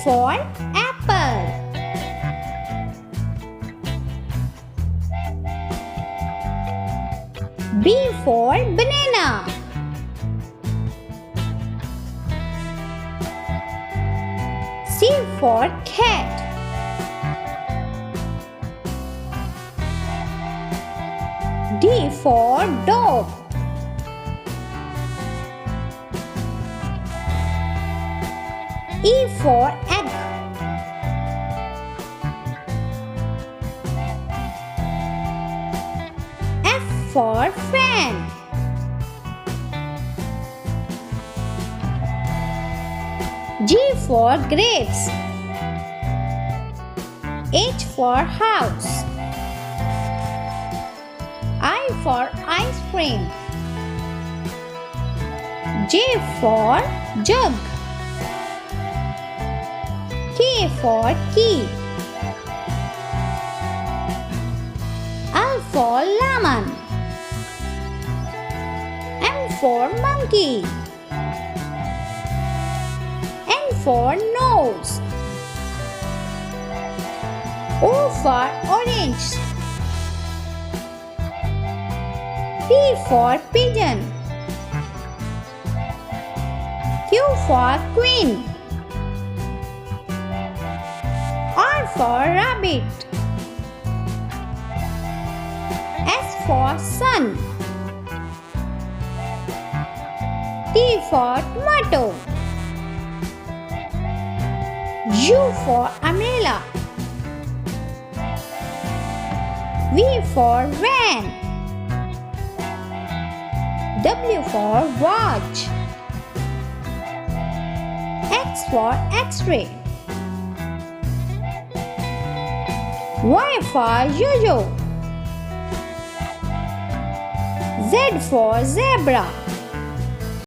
for apple. B for banana. C for cat. D for dog. E for egg. F for fan. G for grapes. H for house. I for ice cream. J for jug. K for key. L for lemon. M for monkey. N for nose. O for orange. P for pigeon. Q for queen. R for rabbit. S for sun. T for tomato. U for umbrella. V for van. W for watch. X for X-ray. Y for yo-yo. Z for zebra.